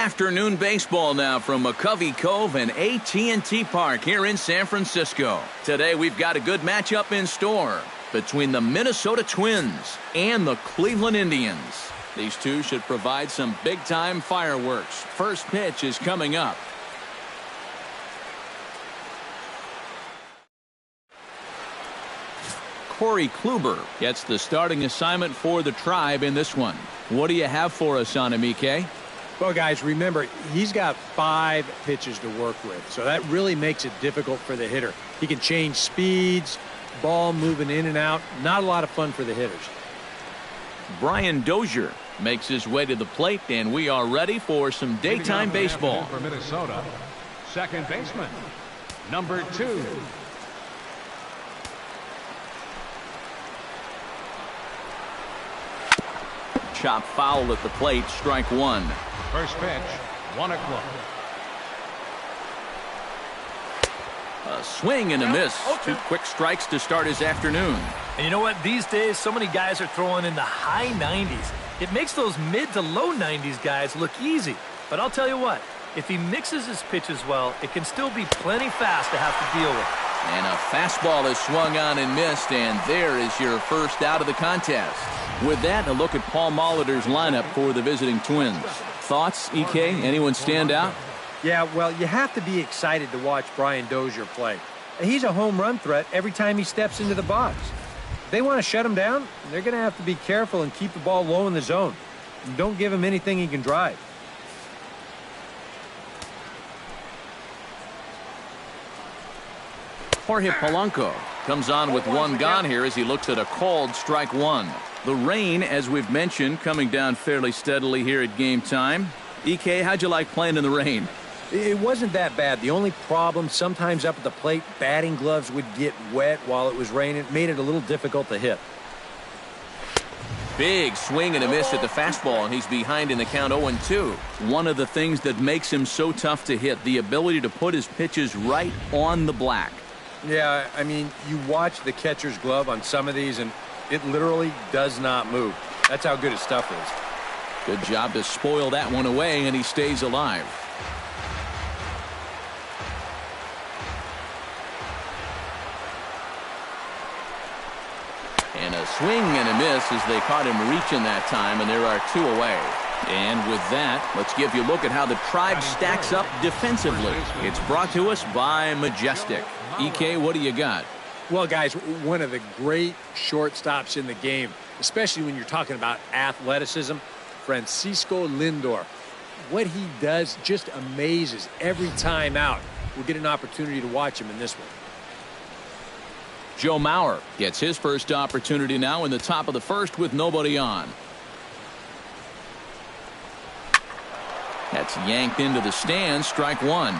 Afternoon baseball now from McCovey Cove and AT&T Park here in San Francisco. Today we've got a good matchup in store between the Minnesota Twins and the Cleveland Indians. These two should provide some big-time fireworks. First pitch is coming up. Corey Kluber gets the starting assignment for the Tribe in this one. What do you have for us on him, EK? Well, guys, remember, he's got 5 pitches to work with, so that really makes it difficult for the hitter. He can change speeds, ball moving in and out. Not a lot of fun for the hitters. Brian Dozier makes his way to the plate, and we are ready for some daytime baseball. For Minnesota, second baseman, number 2. Chop foul at the plate, strike 1. First pitch, 1 o'clock. A swing and a miss. 2 quick strikes to start his afternoon. And you know what? These days, so many guys are throwing in the high 90s. It makes those mid to low 90s guys look easy. But I'll tell you what, if he mixes his pitches well, it can still be plenty fast to have to deal with. And a fastball is swung on and missed, and there is your first out of the contest. With that, a look at Paul Molitor's lineup for the visiting Twins. Thoughts, EK? Anyone stand out? Yeah, well, you have to be excited to watch Brian Dozier play. He's a home run threat every time he steps into the box. If they want to shut him down, they're going to have to be careful and keep the ball low in the zone. Don't give him anything he can drive. Jorge Polanco comes on with 1 gone here as he looks at a called strike 1. The rain, as we've mentioned, coming down fairly steadily here at game time. EK, how'd you like playing in the rain? It wasn't that bad. The only problem, sometimes up at the plate, batting gloves would get wet while it was raining. It made it a little difficult to hit. Big swing and a miss at the fastball, and he's behind in the count 0-2. One of the things that makes him so tough to hit, the ability to put his pitches right on the black. Yeah, I mean, you watch the catcher's glove on some of these, and it literally does not move. That's how good his stuff is. Good job to spoil that one away, and he stays alive. And a swing and a miss as they caught him reaching that time, and there are 2 away. And with that, let's give you a look at how the Tribe stacks up defensively. It's brought to us by Majestic. EK, what do you got? Well, guys, one of the great shortstops in the game, especially when you're talking about athleticism, Francisco Lindor. What he does just amazes every time out. We'll get an opportunity to watch him in this one. Joe Mauer gets his first opportunity now in the top of the first with nobody on. That's yanked into the stands, strike 1.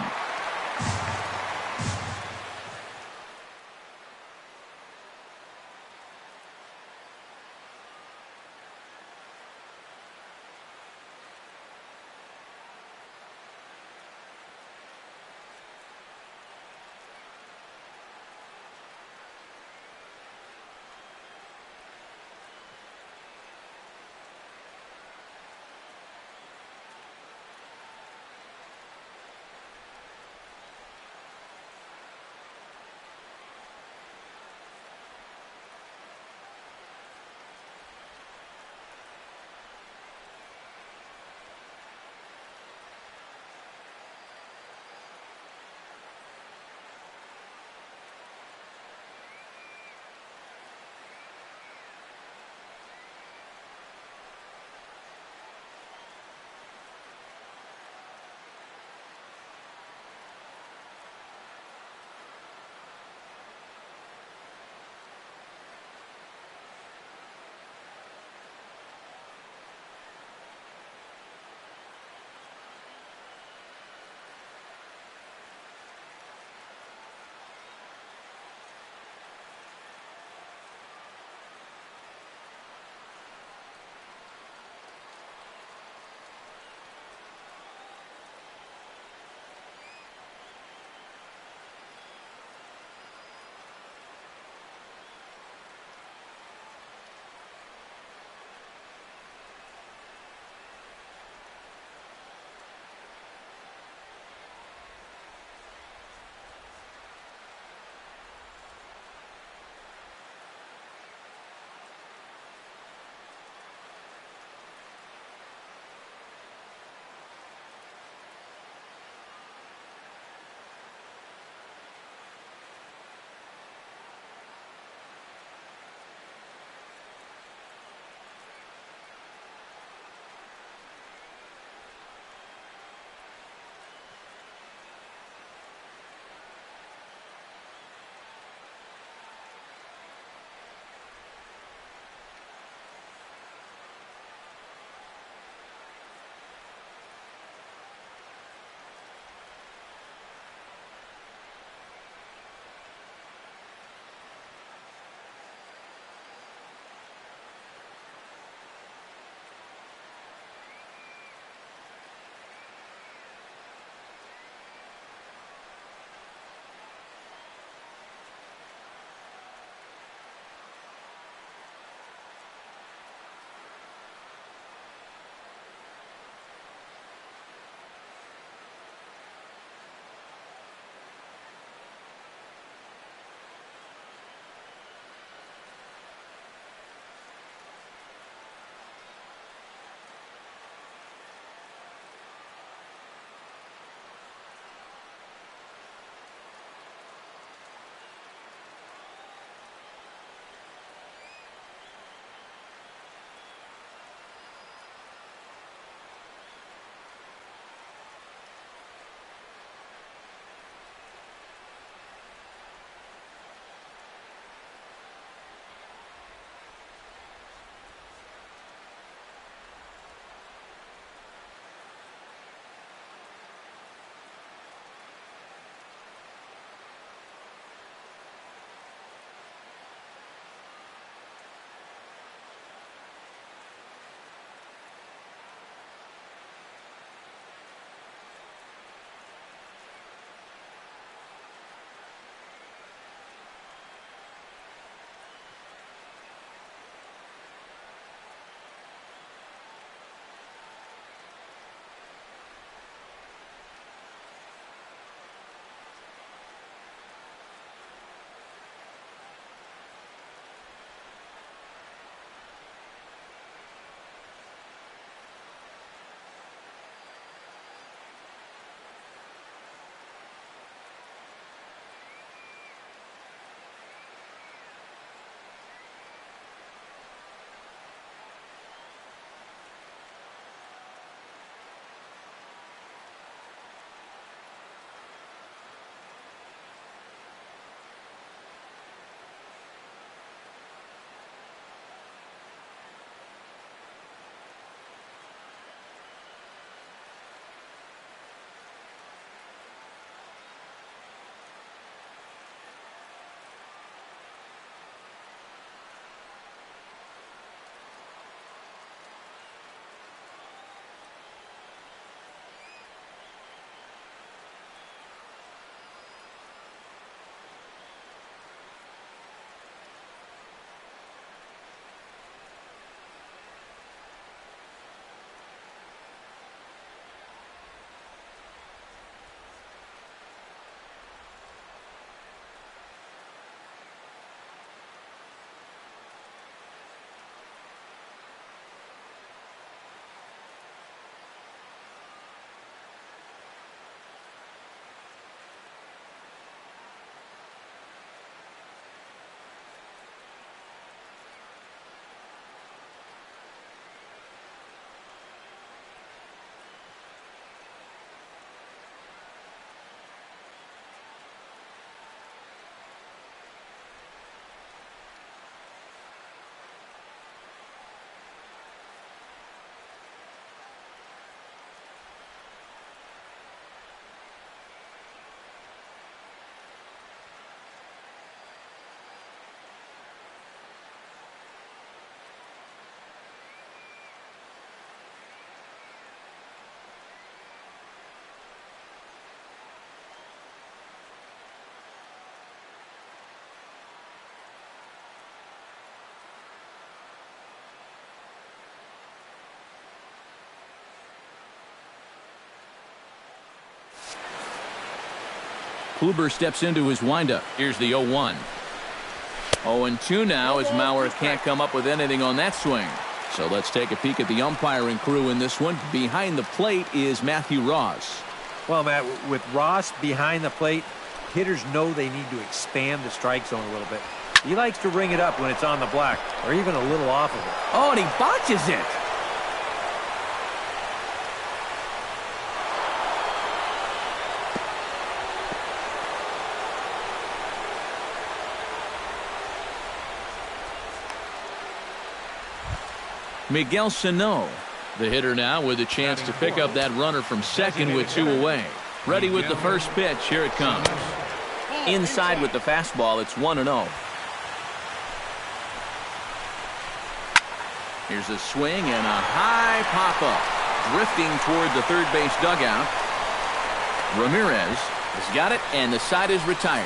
Kluber steps into his windup. Here's the 0-1. 0-2 now as Mauer can't come up with anything on that swing. So let's take a peek at the umpiring crew in this one. Behind the plate is Matthew Ross. Well, Matt, with Ross behind the plate, hitters know they need to expand the strike zone a little bit. He likes to ring it up when it's on the black, or even a little off of it. Oh, and he botches it. Miguel Sano, the hitter now with a chance to pick up that runner from second with 2 away. Ready with the first pitch. Here it comes. Inside with the fastball. It's 1-0. Here's a swing and a high pop-up. Drifting toward the third base dugout. Ramirez has got it, and the side is retired.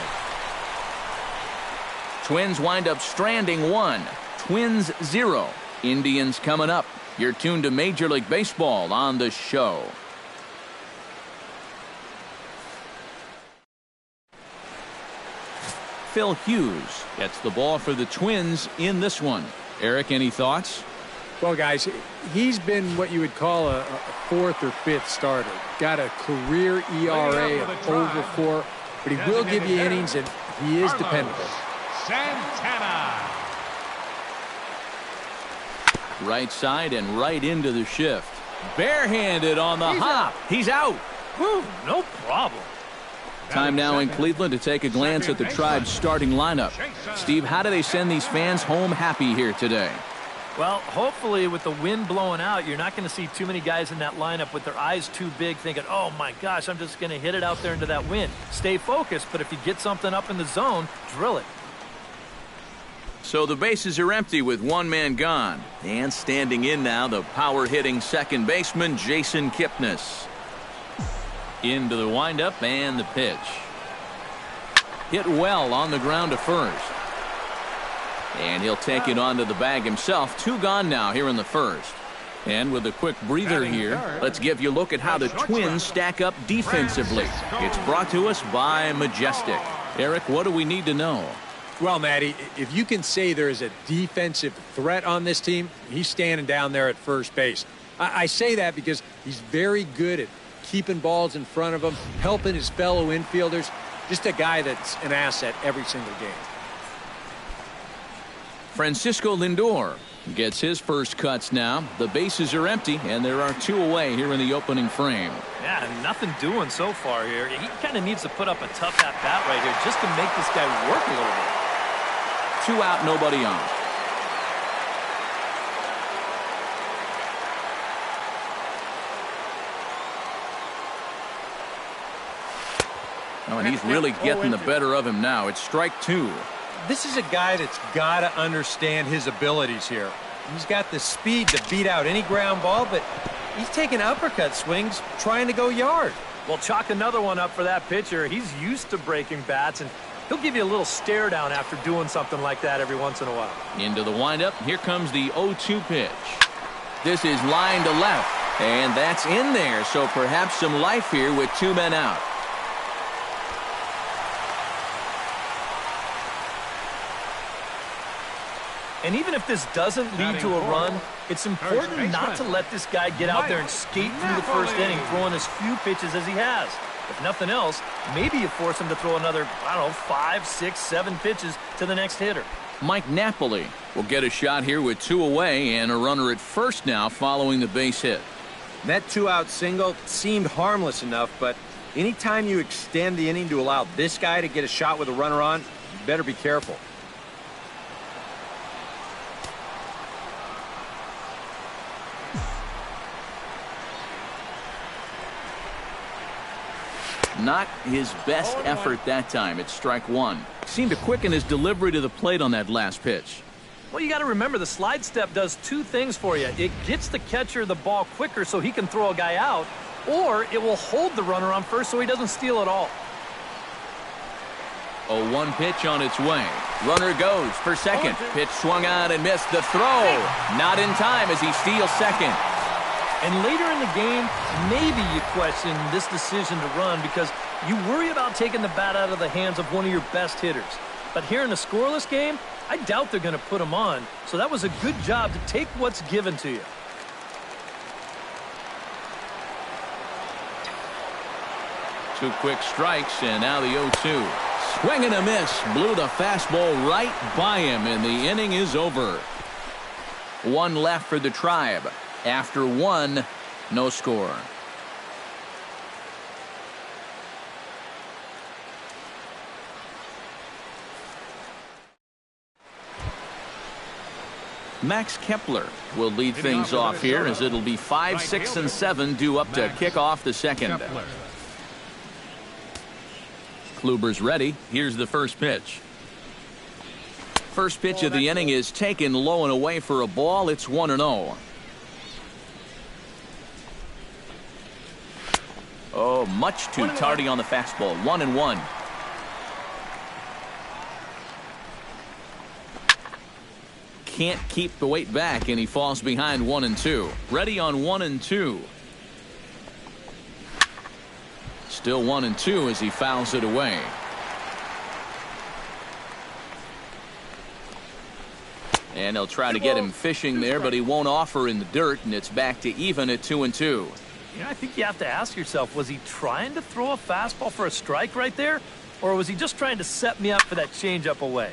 Twins wind up stranding 1. Twins 0. Indians coming up. You're tuned to Major League Baseball on the show. Phil Hughes gets the ball for the Twins in this one. Eric, any thoughts? Well, guys, he's been what you would call a fourth or fifth starter. Got a career ERA of over 4, but he will give you innings, and he is dependable. Santana. Right side and right into the shift. Barehanded on the hop. He's out. Whew, no problem. Time now in Cleveland to take a glance at the Tribe's starting lineup. Steve, how do they send these fans home happy here today? Well, hopefully with the wind blowing out, you're not going to see too many guys in that lineup with their eyes too big thinking, oh my gosh, I'm just going to hit it out there into that wind. Stay focused, but if you get something up in the zone, drill it. So the bases are empty with one man gone. And standing in now, the power-hitting second baseman, Jason Kipnis. Into the windup and the pitch. Hit well on the ground to first. And he'll take it onto the bag himself. 2 gone now here in the first. And with a quick breather here, let's give you a look at how the Twins stack up defensively. It's brought to us by Majestic. Eric, what do we need to know? Well, Matty, if you can say there is a defensive threat on this team, he's standing down there at first base. I say that because he's very good at keeping balls in front of him, helping his fellow infielders. Just a guy that's an asset every single game. Francisco Lindor gets his first cuts now. The bases are empty, and there are 2 away here in the opening frame. Yeah, nothing doing so far here. He kind of needs to put up a tough at-bat right here just to make this guy work a little bit. 2 out, nobody on. Oh, and he's really getting the better of him now. It's strike 2. This is a guy that's got to understand his abilities here. He's got the speed to beat out any ground ball, but he's taking uppercut swings trying to go yard. Well, chalk another one up for that pitcher. He's used to breaking bats, and he'll give you a little stare down after doing something like that every once in a while. Into the windup. Here comes the 0-2 pitch. This is line to left, and that's in there, so perhaps some life here with 2 men out. And even if this doesn't lead to a run, it's important not to let this guy get out there and skate through the first inning, throwing as few pitches as he has. If nothing else, maybe you force him to throw another, 5, 6, 7 pitches to the next hitter. Mike Napoli will get a shot here with 2 away and a runner at first now following the base hit. That 2-out single seemed harmless enough, but anytime you extend the inning to allow this guy to get a shot with a runner on, you better be careful. Not his best effort that time. It's strike 1. Seemed to quicken his delivery to the plate on that last pitch. Well, you got to remember the slide step does 2 things for you. It gets the catcher the ball quicker so he can throw a guy out, or it will hold the runner on first so he doesn't steal it all. 0-1 pitch on its way. Runner goes for second. Pitch swung on and missed. The throw not in time as he steals second. And later in the game, maybe you question this decision to run because You worry about taking the bat out of the hands of one of your best hitters. But here in a scoreless game, I doubt they're going to put him on. So that was a good job to take what's given to you. Two quick strikes, and now the 0-2. Swing and a miss. Blew the fastball right by him, and the inning is over. One left for the Tribe. After one, no score. Max Kepler will lead things off here, as it'll be 5, 6, and 7 due up to kick off the second. Kluber's ready. Here's the first pitch. First pitch of the inning is taken low and away for a ball. It's 1-0. Oh, much too tardy on the fastball. 1-1. Can't keep the weight back, and he falls behind 1-2. Ready on 1-2. Still 1-2 as he fouls it away. And they'll try to get him fishing there, but he won't offer in the dirt, and it's back to even at 2-2. You know, I think you have to ask yourself, was he trying to throw a fastball for a strike right there? Or was he just trying to set me up for that changeup away?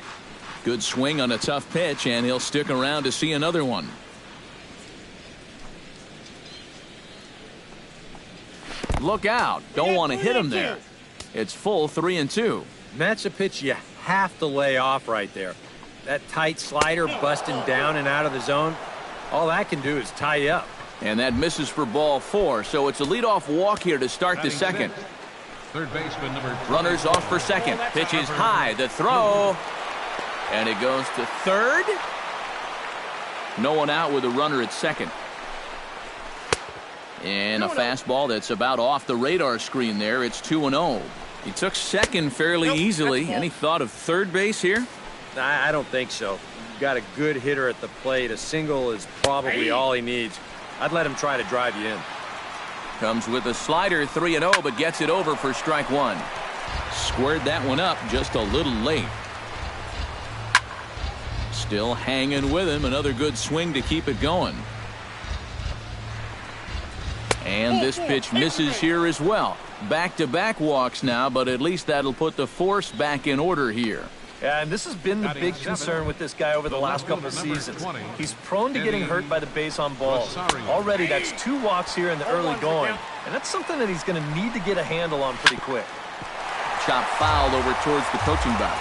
Good swing on a tough pitch, and he'll stick around to see another one. Look out. Don't want to hit him there. It's full 3-2. That's a pitch you have to lay off right there. That tight slider busting down and out of the zone, all that can do is tie you up. And that misses for ball 4, so it's a leadoff walk here to start the second. Third baseman number 2. Runners off for second. Pitch is high. The throw. And it goes to third. No one out with a runner at second. And a fastball that's about off the radar screen there. It's 2-0. He took second fairly easily. Any thought of third base here? I don't think so. You've got a good hitter at the plate. A single is probably all he needs. I'd let him try to drive you in. Comes with a slider, 3-0, but gets it over for strike one. Squared that one up just a little late. Still hanging with him. Another good swing to keep it going. And this pitch misses here as well. Back-to-back walks now, but at least that'll put the force back in order here. Yeah, and this has been the big concern with this guy over the last couple of seasons. He's prone to getting hurt by the base on balls. Already, that's 2 walks here in the early going, and that's something that he's going to need to get a handle on pretty quick. Chop foul over towards the coaching box.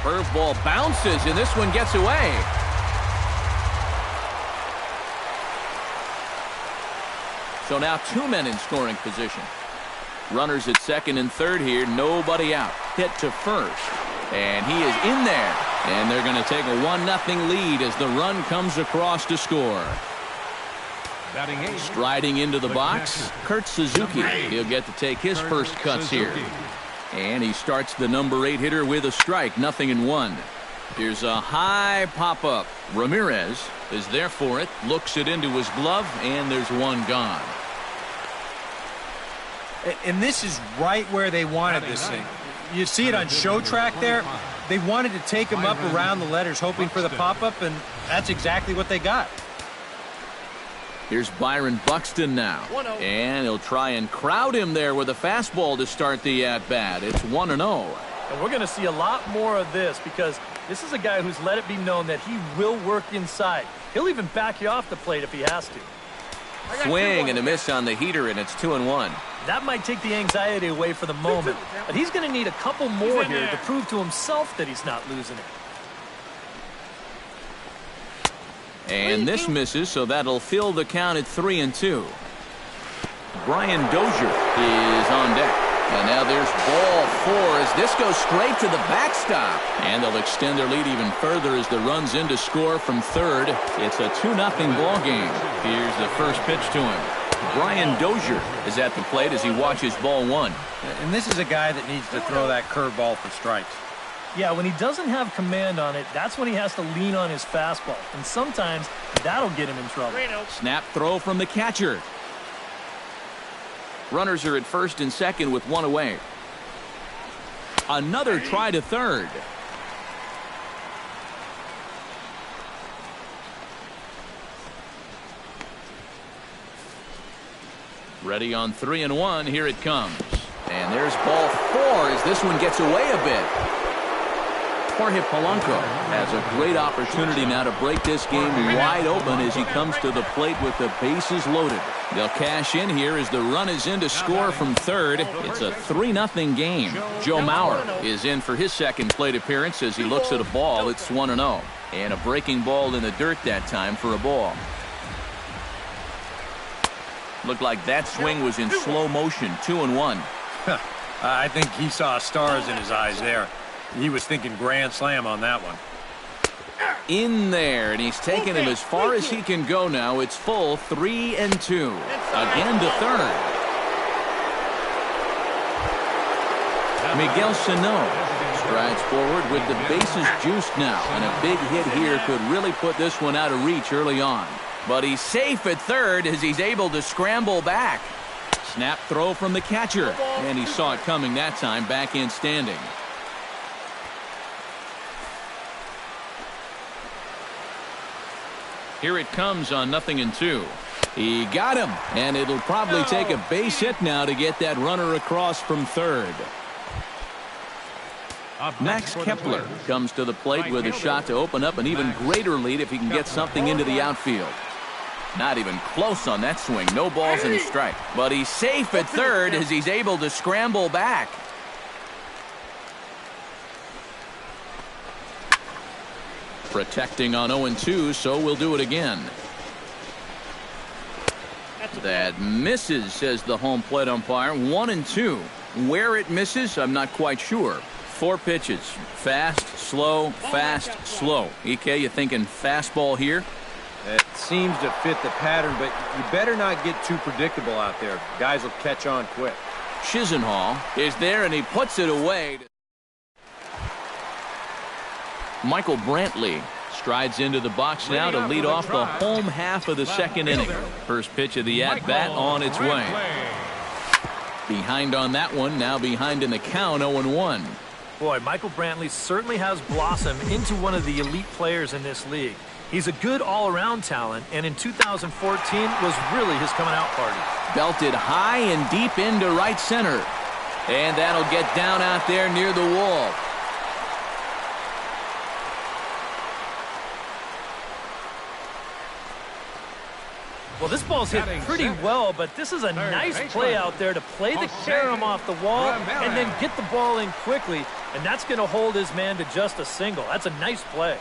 Curveball bounces, and this one gets away. So now 2 men in scoring position. Runners at second and third here. Nobody out. Hit to first. And he is in there. And they're going to take a 1-0 lead as the run comes across to score. Striding into the box, Kurt Suzuki. He'll get to take his first cuts here. And he starts the number 8 hitter with a strike. 0-1. Here's a high pop-up. Ramirez is there for it. Looks it into his glove, and there's one gone. And this is right where they wanted this thing. You see it on show track there. They wanted to take him up around the letters, hoping for the pop-up, and that's exactly what they got. Here's Byron Buxton now. And he'll try and crowd him there with a fastball to start the at-bat. It's 1-0. And we're going to see a lot more of this because this is a guy who's let it be known that he will work inside. He'll even back you off the plate if he has to. Swing and a miss on the heater, and it's 2-1. That might take the anxiety away for the moment, but he's going to need a couple more here to prove to himself that he's not losing it. And this misses, so that'll fill the count at 3-2. Brian Dozier is on deck. And now there's ball 4 as this goes straight to the backstop. And they'll extend their lead even further as the run's in to score from third. It's a 2-0 ball game. Here's the first pitch to him. Brian Dozier is at the plate as he watches ball 1. And this is a guy that needs to throw that curveball for strikes. Yeah, when he doesn't have command on it, that's when he has to lean on his fastball. And sometimes that'll get him in trouble. Snap throw from the catcher. Runners are at first and second with one away. Another try to third. Ready on 3-1. Here it comes. And there's ball 4 as this one gets away a bit. Jorge Polanco has a great opportunity now to break this game wide open as he comes to the plate with the bases loaded. They'll cash in here as the run is in to score from third. It's a 3-0 game. Joe Mauer is in for his second plate appearance as he looks at a ball. It's 1-0. And a breaking ball in the dirt that time for a ball. Looked like that swing was in slow motion. 2-1. I think he saw stars in his eyes there. He was thinking grand slam on that one. In there, and he's taken him as far as he can go now. It's full 3-2. Again to third. Miguel Sano strides forward with the bases juiced now, and a big hit here could really put this one out of reach early on. But he's safe at third as he's able to scramble back. Snap throw from the catcher, and he saw it coming that time, back in standing. Here it comes on 0-2. He got him, and it'll probably take a base hit now to get that runner across from third. Max Kepler comes to the plate with a shot to open up an even greater lead if he can get something into the outfield. Not even close on that swing. No balls and a strike. But he's safe at third as he's able to scramble back. Protecting on 0-2, so we'll do it again. That misses, says the home plate umpire. 1-2. Where it misses, I'm not quite sure. 4 pitches. Fast, slow, fast, slow. EK, you thinking fastball here? It seems to fit the pattern, but you better not get too predictable out there. Guys will catch on quick. Chisenhall is there, and he puts it away. Michael Brantley strides into the box now to lead off the home half of the second inning. First pitch of the at-bat on its way. Behind on that one, now behind in the count, 0-1. Boy, Michael Brantley certainly has blossomed into one of the elite players in this league. He's a good all-around talent, and in 2014 was really his coming-out party. Belted high and deep into right center. And that'll get down out there near the wall. Well, this ball's hit pretty well, but this is a nice play out there to play the carom off the wall and then get the ball in quickly, and that's going to hold his man to just a single. That's a nice play.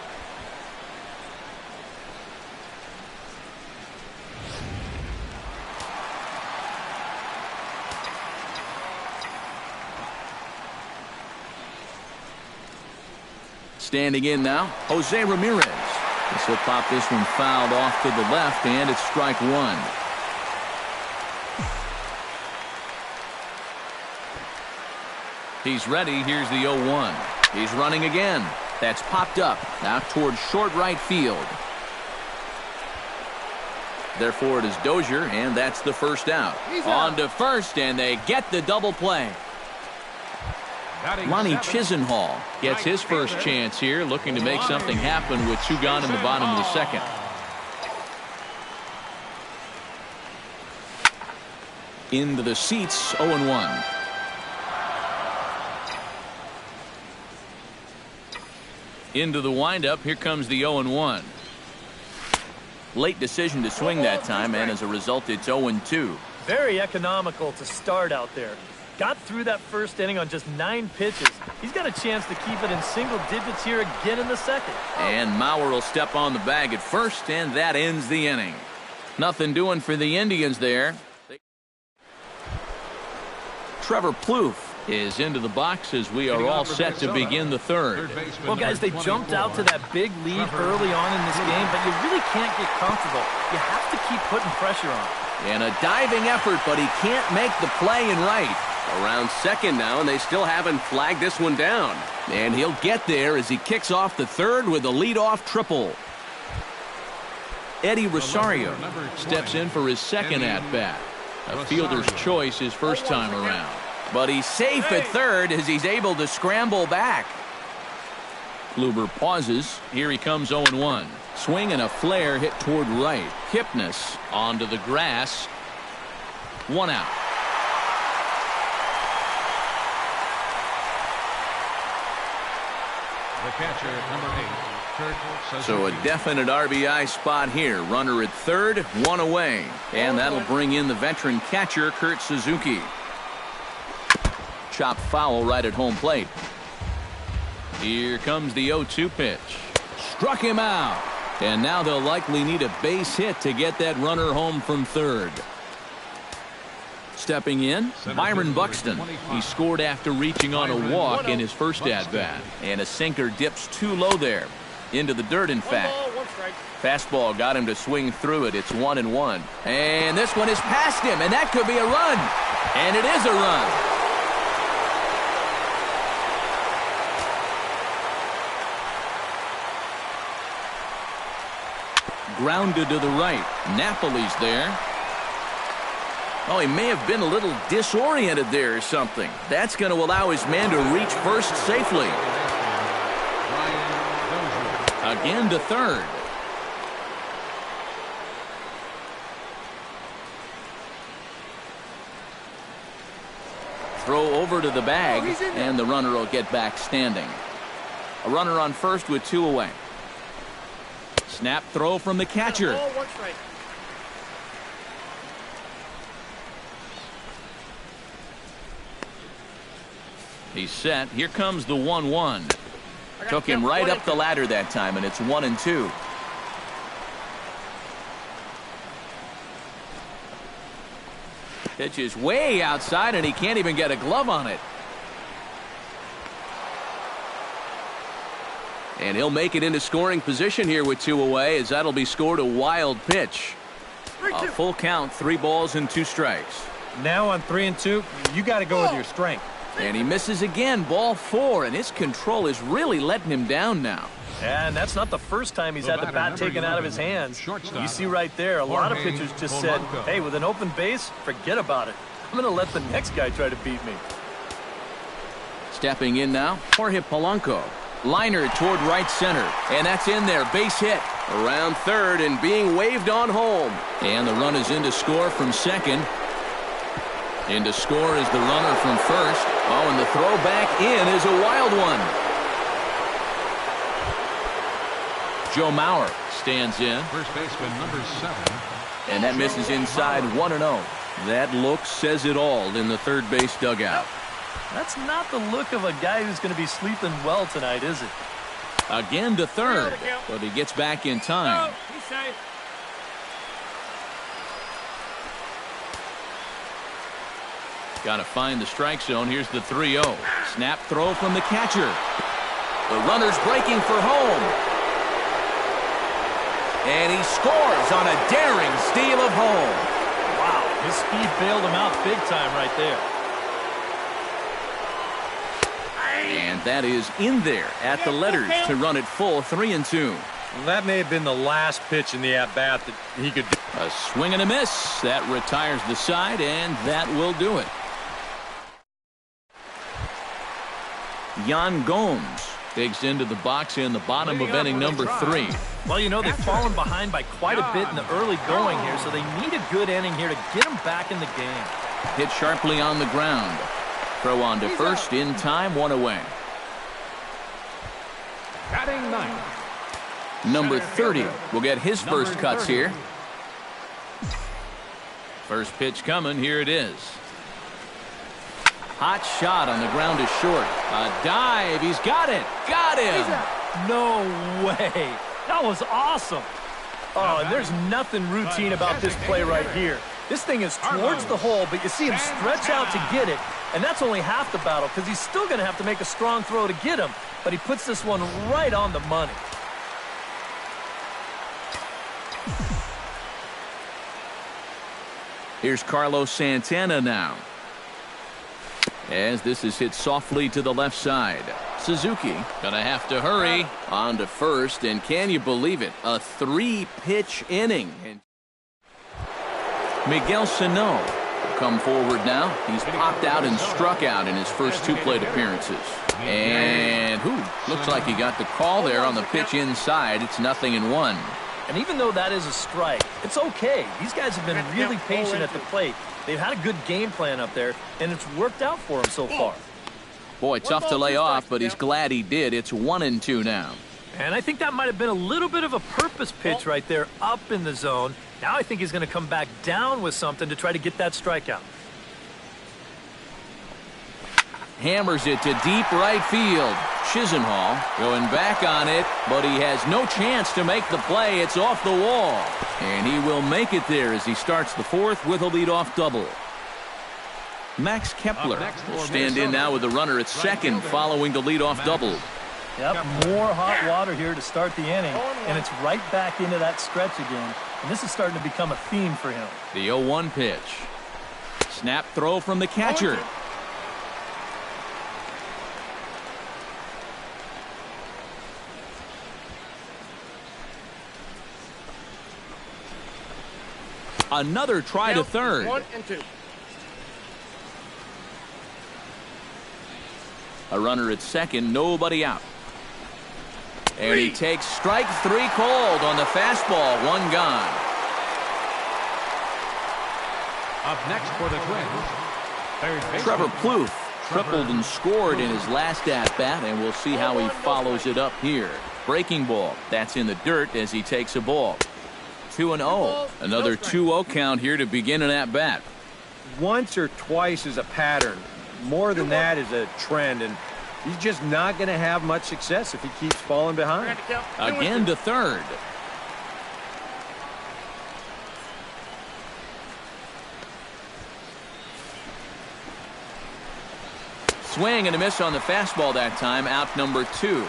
Standing in now, Jose Ramirez. This will pop this one fouled off to the left, and it's strike 1. He's ready. Here's the 0-1. He's running again. That's popped up out towards short right field. Therefore, it is Dozier, and that's the first out. On to first, and they get the double play. Lonnie Chisenhall gets his first chance here, looking to make something happen with 2 gone in the bottom of the second. Into the seats, 0-1. Into the windup, here comes the 0-1. Late decision to swing that time, and as a result, it's 0-2. Very economical to start out there. Got through that first inning on just 9 pitches. He's got a chance to keep it in single digits here again in the second. And Mauer will step on the bag at first, and that ends the inning. Nothing doing for the Indians there. Trevor Plouffe is into the box as we are all set to begin the third. Well, guys, they jumped out to that big lead early on in this game, but you really can't get comfortable. You have to keep putting pressure on. And a diving effort, but he can't make the play in right. Around second now, and they still haven't flagged this one down. And he'll get there as he kicks off the third with a leadoff triple. Eddie Rosario steps in for his second at-bat. A fielder's choice his first time around. But he's safe at third as he's able to scramble back. Kluber pauses. Here he comes 0-1. Swing and a flare hit toward right. Kipnis onto the grass. 1 out. The catcher, number 8, Kurt Suzuki. So a definite RBI spot here. Runner at third, 1 away. And that'll bring in the veteran catcher, Kurt Suzuki. Chopped foul right at home plate. Here comes the 0-2 pitch. Struck him out. And now they'll likely need a base hit to get that runner home from third. Stepping in, Byron Buxton. He scored after reaching on a walk in his first at-bat. And a sinker dips too low there. Into the dirt, in fact. Fastball got him to swing through it. It's 1-1. And this one is past him, and that could be a run. And it is a run. Grounded to the right. Napoli's there. Oh, he may have been a little disoriented there or something. That's going to allow his man to reach first safely. Again to third. Throw over to the bag, and the runner will get back standing. A runner on first with 2 away. Snap throw from the catcher. He's set. Here comes the 1-1. Took him right up the ladder that time, and it's 1-2. Pitch is way outside, and he can't even get a glove on it. And he'll make it into scoring position here with 2 away, as that'll be scored a wild pitch. A full count, 3 balls and 2 strikes. Now on 3-2, you got to go with your strength. And he misses again, ball 4, and his control is really letting him down now. And that's not the first time he's had the bat taken out of his hands. You see right there, a lot of pitchers just said, hey, with an open base, forget about it. I'm going to let the next guy try to beat me. Stepping in now, Jorge Polanco. Liner toward right center, and that's in there. Base hit. Around third and being waved on home. And the run is in to score from second. In to score is the runner from first. Oh, and the throw back in is a wild one. Joe Mauer stands in. First baseman, number 7. And that misses inside 1-0. That look says it all in the third base dugout. That's not the look of a guy who's going to be sleeping well tonight, is it? Again to third, but he gets back in time. Got to find the strike zone. Here's the 3-0. Snap throw from the catcher. The runner's breaking for home. And he scores on a daring steal of home. Wow, his speed bailed him out big time right there. And that is in there at the letters to run it full 3-2. Well, that may have been the last pitch in the at-bat that he could do. A swing and a miss. That retires the side, and that will do it. Yan Gomes digs into the box in the bottom of inning number 3. Well, you know, they've fallen behind by quite a bit in the early going here, so they need a good inning here to get them back in the game. Hit sharply on the ground. Throw on to first in time, 1 away. Batting 9th. Number 30 will get his first cuts here. First pitch coming. Here it is. Hot shot on the ground is short. A dive. He's got it. Got him. No way. That was awesome. Oh, and there's nothing routine about this play right here. This thing is towards the hole, but you see him stretch out to get it. And that's only half the battle, because he's still going to have to make a strong throw to get him. But he puts this one right on the money. Here's Carlos Santana now. As this is hit softly to the left side. Suzuki gonna have to hurry. On to first, and can you believe it? A 3-pitch inning. Miguel Sano come forward now. He's popped out and struck out in his first 2 plate appearances. And looks like he got the call there on the pitch inside. It's 0-1. And even though that is a strike, it's okay. These guys have been really patient at the plate. They've had a good game plan up there, and it's worked out for them so far. Boy, tough to lay off, but he's glad he did. It's 1-2 now. And I think that might have been a little bit of a purpose pitch right there up in the zone. Now I think he's going to come back down with something to try to get that strikeout. Hammers it to deep right field. Chisenhall going back on it, but he has no chance to make the play. It's off the wall. And he will make it there as he starts the 4th with a leadoff double. Max Kepler will stand in now with the runner at second following the leadoff double. Yep, more hot water here to start the inning, and it's right back into that stretch again. And this is starting to become a theme for him. The 0-1 pitch. Snap throw from the catcher. Another try to third. 1-2. A runner at second, nobody out. And he takes strike 3 called on the fastball, 1 gone. Up next for the Twins, third baseman Trevor Plouffe tripled and scored in his last at-bat, and we'll see how he follows it up here. Breaking ball, that's in the dirt as he takes a ball. 2-0. Another 2-0 count here to begin an at-bat. Once or twice is a pattern. More than that is a trend, and he's just not going to have much success if he keeps falling behind. Again to third. Swing and a miss on the fastball that time. Out number 2.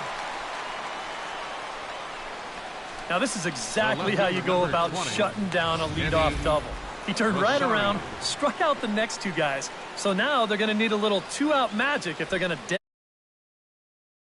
Now this is exactly how you go about shutting down a leadoff double. He turned right around, struck out the next 2 guys. So now they're going to need a little 2-out magic if they're going to